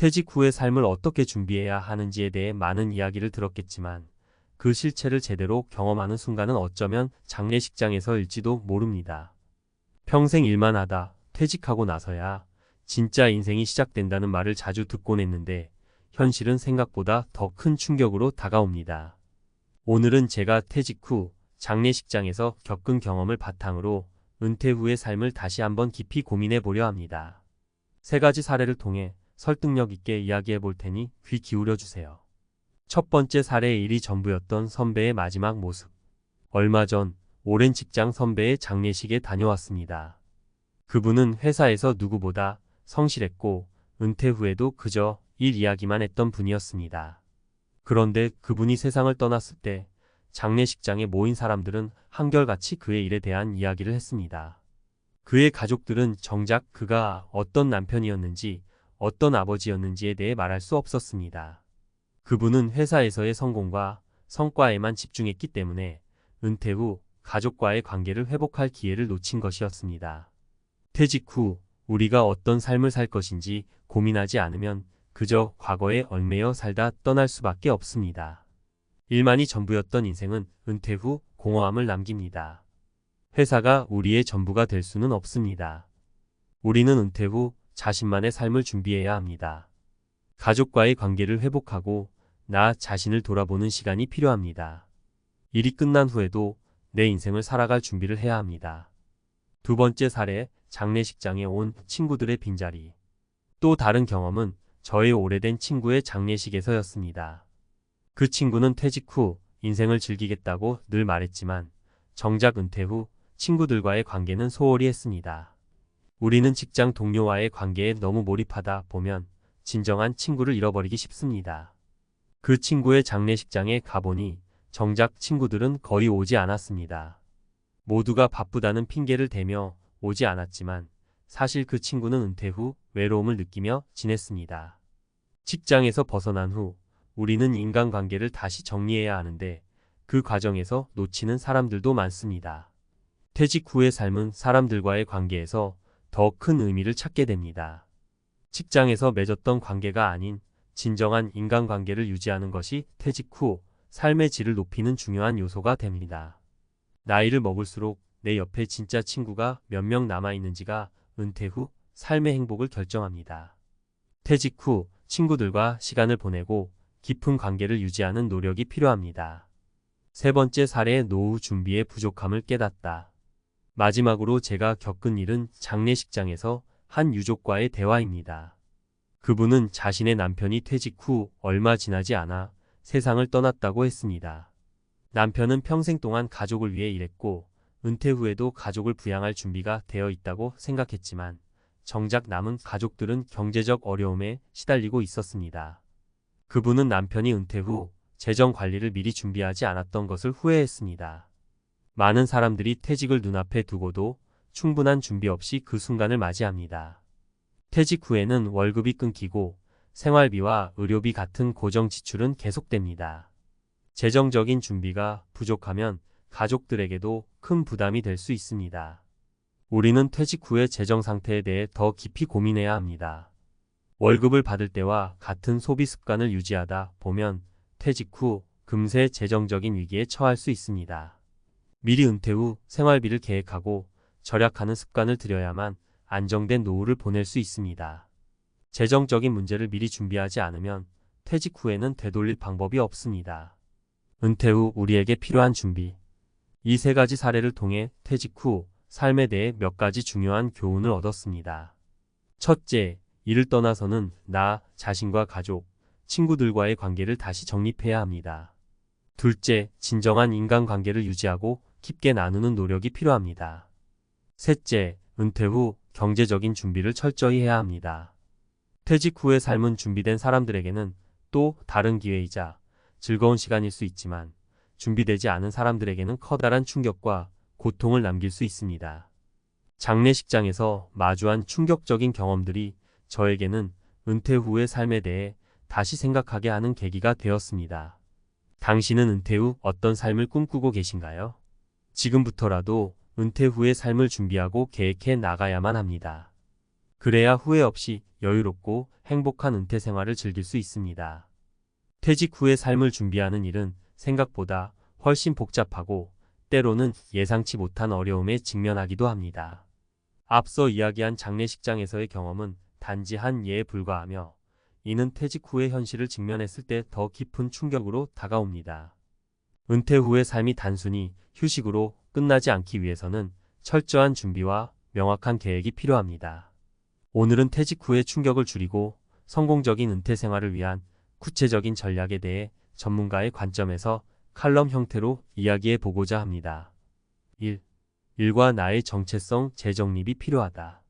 퇴직 후의 삶을 어떻게 준비해야 하는지에 대해 많은 이야기를 들었겠지만 그 실체를 제대로 경험하는 순간은 어쩌면 장례식장에서일지도 모릅니다. 평생 일만 하다 퇴직하고 나서야 진짜 인생이 시작된다는 말을 자주 듣곤 했는데 현실은 생각보다 더 큰 충격으로 다가옵니다. 오늘은 제가 퇴직 후 장례식장에서 겪은 경험을 바탕으로 은퇴 후의 삶을 다시 한번 깊이 고민해 보려 합니다. 세 가지 사례를 통해 설득력 있게 이야기해 볼 테니 귀 기울여 주세요. 첫 번째 사례의 일이 전부였던 선배의 마지막 모습. 얼마 전 오랜 직장 선배의 장례식에 다녀왔습니다. 그분은 회사에서 누구보다 성실했고 은퇴 후에도 그저 일 이야기만 했던 분이었습니다. 그런데 그분이 세상을 떠났을 때 장례식장에 모인 사람들은 한결같이 그의 일에 대한 이야기를 했습니다. 그의 가족들은 정작 그가 어떤 남편이었는지 어떤 아버지였는지에 대해 말할 수 없었습니다. 그분은 회사에서의 성공과 성과에만 집중했기 때문에 은퇴 후 가족과의 관계를 회복할 기회를 놓친 것이었습니다. 퇴직 후 우리가 어떤 삶을 살 것인지 고민하지 않으면 그저 과거에 얽매여 살다 떠날 수밖에 없습니다. 일만이 전부였던 인생은 은퇴 후 공허함을 남깁니다. 회사가 우리의 전부가 될 수는 없습니다. 우리는 은퇴 후 자신만의 삶을 준비해야 합니다. 가족과의 관계를 회복하고 나 자신을 돌아보는 시간이 필요합니다. 일이 끝난 후에도 내 인생을 살아갈 준비를 해야 합니다. 두 번째 사례, 장례식장에 온 친구들의 빈자리. 또 다른 경험은 저의 오래된 친구의 장례식에서였습니다. 그 친구는 퇴직 후 인생을 즐기겠다고 늘 말했지만 정작 은퇴 후 친구들과의 관계는 소홀히 했습니다. 우리는 직장 동료와의 관계에 너무 몰입하다 보면 진정한 친구를 잃어버리기 쉽습니다. 그 친구의 장례식장에 가보니 정작 친구들은 거의 오지 않았습니다. 모두가 바쁘다는 핑계를 대며 오지 않았지만 사실 그 친구는 은퇴 후 외로움을 느끼며 지냈습니다. 직장에서 벗어난 후 우리는 인간관계를 다시 정리해야 하는데 그 과정에서 놓치는 사람들도 많습니다. 퇴직 후의 삶은 사람들과의 관계에서 더 큰 의미를 찾게 됩니다. 직장에서 맺었던 관계가 아닌 진정한 인간관계를 유지하는 것이 퇴직 후 삶의 질을 높이는 중요한 요소가 됩니다. 나이를 먹을수록 내 옆에 진짜 친구가 몇 명 남아있는지가 은퇴 후 삶의 행복을 결정합니다. 퇴직 후 친구들과 시간을 보내고 깊은 관계를 유지하는 노력이 필요합니다. 세 번째 사례의 노후 준비의 부족함을 깨닫다. 마지막으로 제가 겪은 일은 장례식장에서 한 유족과의 대화입니다. 그분은 자신의 남편이 퇴직 후 얼마 지나지 않아 세상을 떠났다고 했습니다. 남편은 평생 동안 가족을 위해 일했고 은퇴 후에도 가족을 부양할 준비가 되어 있다고 생각했지만 정작 남은 가족들은 경제적 어려움에 시달리고 있었습니다. 그분은 남편이 은퇴 후 재정 관리를 미리 준비하지 않았던 것을 후회했습니다. 많은 사람들이 퇴직을 눈앞에 두고도 충분한 준비 없이 그 순간을 맞이합니다. 퇴직 후에는 월급이 끊기고 생활비와 의료비 같은 고정 지출은 계속됩니다. 재정적인 준비가 부족하면 가족들에게도 큰 부담이 될 수 있습니다. 우리는 퇴직 후의 재정 상태에 대해 더 깊이 고민해야 합니다. 월급을 받을 때와 같은 소비 습관을 유지하다 보면 퇴직 후 금세 재정적인 위기에 처할 수 있습니다. 미리 은퇴 후 생활비를 계획하고 절약하는 습관을 들여야만 안정된 노후를 보낼 수 있습니다. 재정적인 문제를 미리 준비하지 않으면 퇴직 후에는 되돌릴 방법이 없습니다. 은퇴 후 우리에게 필요한 준비. 이 세 가지 사례를 통해 퇴직 후 삶에 대해 몇 가지 중요한 교훈을 얻었습니다. 첫째, 일을 떠나서는 나 자신과 가족, 친구들과의 관계를 다시 정립해야 합니다. 둘째, 진정한 인간관계를 유지하고 깊게 나누는 노력이 필요합니다. 셋째, 은퇴 후 경제적인 준비를 철저히 해야 합니다. 퇴직 후의 삶은 준비된 사람들에게는 또 다른 기회이자 즐거운 시간일 수 있지만 준비되지 않은 사람들에게는 커다란 충격과 고통을 남길 수 있습니다. 장례식장에서 마주한 충격적인 경험들이 저에게는 은퇴 후의 삶에 대해 다시 생각하게 하는 계기가 되었습니다. 당신은 은퇴 후 어떤 삶을 꿈꾸고 계신가요? 지금부터라도 은퇴 후의 삶을 준비하고 계획해 나가야만 합니다. 그래야 후회 없이 여유롭고 행복한 은퇴 생활을 즐길 수 있습니다. 퇴직 후의 삶을 준비하는 일은 생각보다 훨씬 복잡하고 때로는 예상치 못한 어려움에 직면하기도 합니다. 앞서 이야기한 장례식장에서의 경험은 단지 한 예에 불과하며 이는 퇴직 후의 현실을 직면했을 때 더 깊은 충격으로 다가옵니다. 은퇴 후의 삶이 단순히 휴식으로 끝나지 않기 위해서는 철저한 준비와 명확한 계획이 필요합니다. 오늘은 퇴직 후의 충격을 줄이고 성공적인 은퇴 생활을 위한 구체적인 전략에 대해 전문가의 관점에서 칼럼 형태로 이야기해 보고자 합니다. 1. 일과 나의 정체성 재정립이 필요하다.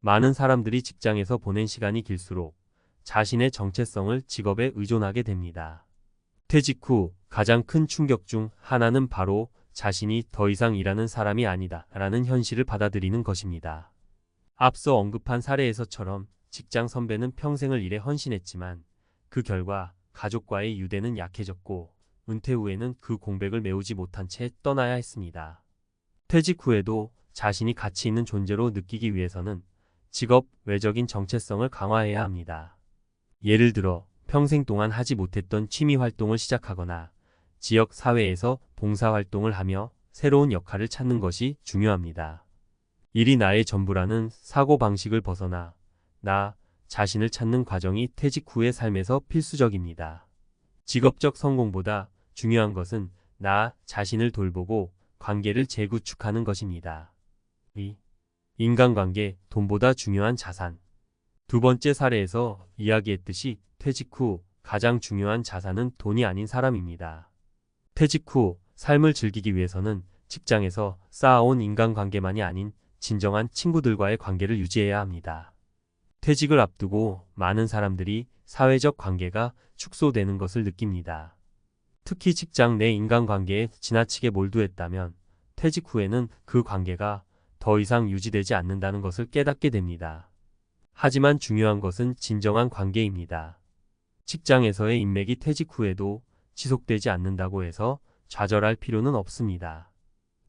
많은 사람들이 직장에서 보낸 시간이 길수록 자신의 정체성을 직업에 의존하게 됩니다. 퇴직 후 가장 큰 충격 중 하나는 바로 자신이 더 이상 일하는 사람이 아니다 라는 현실을 받아들이는 것입니다. 앞서 언급한 사례에서처럼 직장 선배는 평생을 일에 헌신했지만 그 결과 가족과의 유대는 약해졌고 은퇴 후에는 그 공백을 메우지 못한 채 떠나야 했습니다. 퇴직 후에도 자신이 가치 있는 존재로 느끼기 위해서는 직업 외적인 정체성을 강화해야 합니다. 예를 들어 평생 동안 하지 못했던 취미 활동을 시작하거나 지역 사회에서 봉사활동을 하며 새로운 역할을 찾는 것이 중요합니다. 일이 나의 전부라는 사고방식을 벗어나 나 자신을 찾는 과정이 퇴직 후의 삶에서 필수적입니다. 직업적 성공보다 중요한 것은 나 자신을 돌보고 관계를 재구축하는 것입니다. 2. 인간관계, 돈보다 중요한 자산. 두 번째 사례에서 이야기했듯이 퇴직 후 가장 중요한 자산은 돈이 아닌 사람입니다. 퇴직 후 삶을 즐기기 위해서는 직장에서 쌓아온 인간관계만이 아닌 진정한 친구들과의 관계를 유지해야 합니다. 퇴직을 앞두고 많은 사람들이 사회적 관계가 축소되는 것을 느낍니다. 특히 직장 내 인간관계에 지나치게 몰두했다면 퇴직 후에는 그 관계가 더 이상 유지되지 않는다는 것을 깨닫게 됩니다. 하지만 중요한 것은 진정한 관계입니다. 직장에서의 인맥이 퇴직 후에도 지속되지 않는다고 해서 좌절할 필요는 없습니다.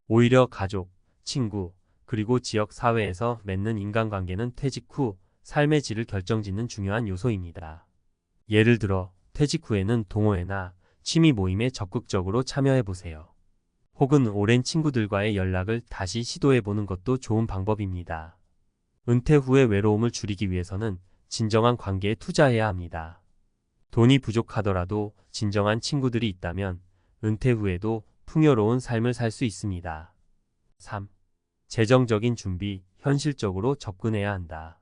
오히려 가족, 친구, 그리고 지역 사회에서 맺는 인간관계는 퇴직 후 삶의 질을 결정짓는 중요한 요소입니다. 예를 들어 퇴직 후에는 동호회나 취미 모임에 적극적으로 참여해보세요. 혹은 오랜 친구들과의 연락을 다시 시도해보는 것도 좋은 방법입니다. 은퇴 후의 외로움을 줄이기 위해서는 진정한 관계에 투자해야 합니다. 돈이 부족하더라도 진정한 친구들이 있다면 은퇴 후에도 풍요로운 삶을 살 수 있습니다. 3. 재정적인 준비, 현실적으로 접근해야 한다.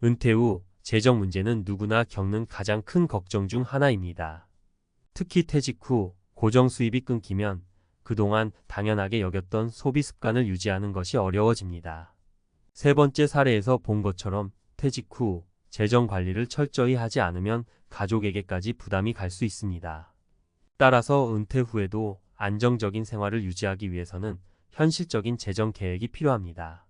은퇴 후 재정 문제는 누구나 겪는 가장 큰 걱정 중 하나입니다. 특히 퇴직 후 고정 수입이 끊기면 그동안 당연하게 여겼던 소비 습관을 유지하는 것이 어려워집니다. 세 번째 사례에서 본 것처럼 퇴직 후 재정 관리를 철저히 하지 않으면 가족에게까지 부담이 갈 수 있습니다. 따라서 은퇴 후에도 안정적인 생활을 유지하기 위해서는 현실적인 재정 계획이 필요합니다.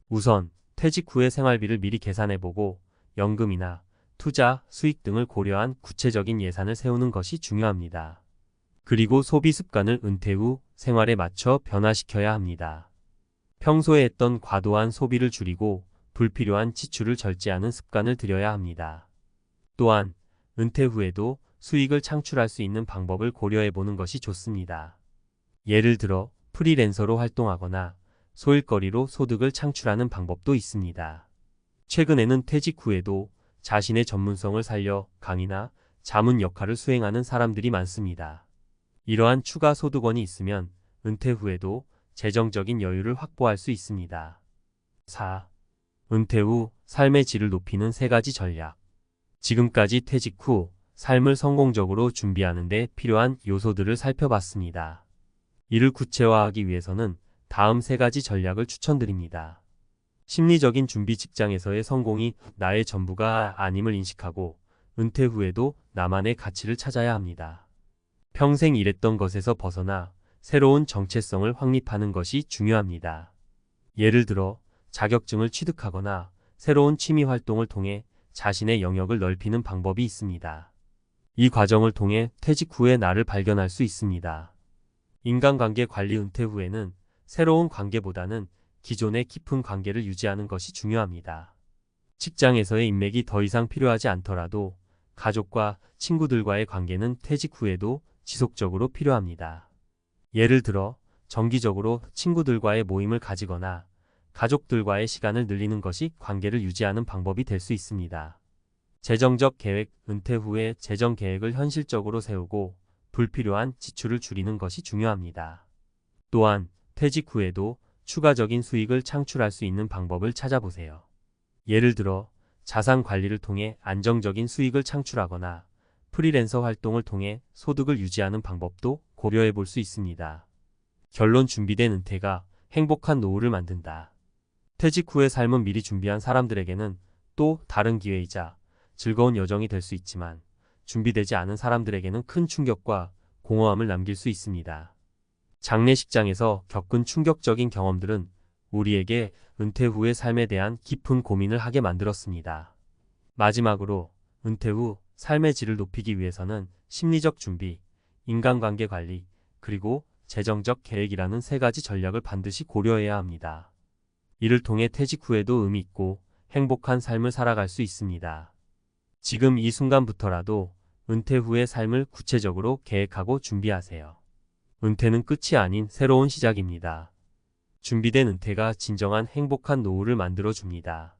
우선 퇴직 후의 생활비를 미리 계산해보고 연금이나 투자, 수익 등을 고려한 구체적인 예산을 세우는 것이 중요합니다. 그리고 소비 습관을 은퇴 후 생활에 맞춰 변화시켜야 합니다. 평소에 했던 과도한 소비를 줄이고 불필요한 지출을 절제하는 습관을 들여야 합니다. 또한 은퇴 후에도 수익을 창출할 수 있는 방법을 고려해보는 것이 좋습니다. 예를 들어 프리랜서로 활동하거나 소일거리로 소득을 창출하는 방법도 있습니다. 최근에는 퇴직 후에도 자신의 전문성을 살려 강의나 자문 역할을 수행하는 사람들이 많습니다. 이러한 추가 소득원이 있으면 은퇴 후에도 재정적인 여유를 확보할 수 있습니다. 4. 은퇴 후 삶의 질을 높이는 3가지 전략. 지금까지 퇴직 후 삶을 성공적으로 준비하는 데 필요한 요소들을 살펴봤습니다. 이를 구체화하기 위해서는 다음 3가지 전략을 추천드립니다. 심리적인 준비. 직장에서의 성공이 나의 전부가 아님을 인식하고 은퇴 후에도 나만의 가치를 찾아야 합니다. 평생 일했던 것에서 벗어나 새로운 정체성을 확립하는 것이 중요합니다. 예를 들어 자격증을 취득하거나 새로운 취미 활동을 통해 자신의 영역을 넓히는 방법이 있습니다. 이 과정을 통해 퇴직 후의 나를 발견할 수 있습니다. 인간관계 관리. 은퇴 후에는 새로운 관계보다는 기존의 깊은 관계를 유지하는 것이 중요합니다. 직장에서의 인맥이 더 이상 필요하지 않더라도 가족과 친구들과의 관계는 퇴직 후에도 지속적으로 필요합니다. 예를 들어 정기적으로 친구들과의 모임을 가지거나 가족들과의 시간을 늘리는 것이 관계를 유지하는 방법이 될 수 있습니다. 재정적 계획, 은퇴 후에 재정 계획을 현실적으로 세우고 불필요한 지출을 줄이는 것이 중요합니다. 또한 퇴직 후에도 추가적인 수익을 창출할 수 있는 방법을 찾아보세요. 예를 들어 자산 관리를 통해 안정적인 수익을 창출하거나 프리랜서 활동을 통해 소득을 유지하는 방법도 고려해 볼 수 있습니다. 결론: 준비된 은퇴가 행복한 노후를 만든다. 퇴직 후의 삶은 미리 준비한 사람들에게는 또 다른 기회이자 즐거운 여정이 될 수 있지만 준비되지 않은 사람들에게는 큰 충격과 공허함을 남길 수 있습니다. 장례식장에서 겪은 충격적인 경험들은 우리에게 은퇴 후의 삶에 대한 깊은 고민을 하게 만들었습니다. 마지막으로 은퇴 후 삶의 질을 높이기 위해서는 심리적 준비, 인간관계 관리, 그리고 재정적 계획이라는 세 가지 전략을 반드시 고려해야 합니다. 이를 통해 퇴직 후에도 의미 있고 행복한 삶을 살아갈 수 있습니다. 지금 이 순간부터라도 은퇴 후의 삶을 구체적으로 계획하고 준비하세요. 은퇴는 끝이 아닌 새로운 시작입니다. 준비된 은퇴가 진정한 행복한 노후를 만들어 줍니다.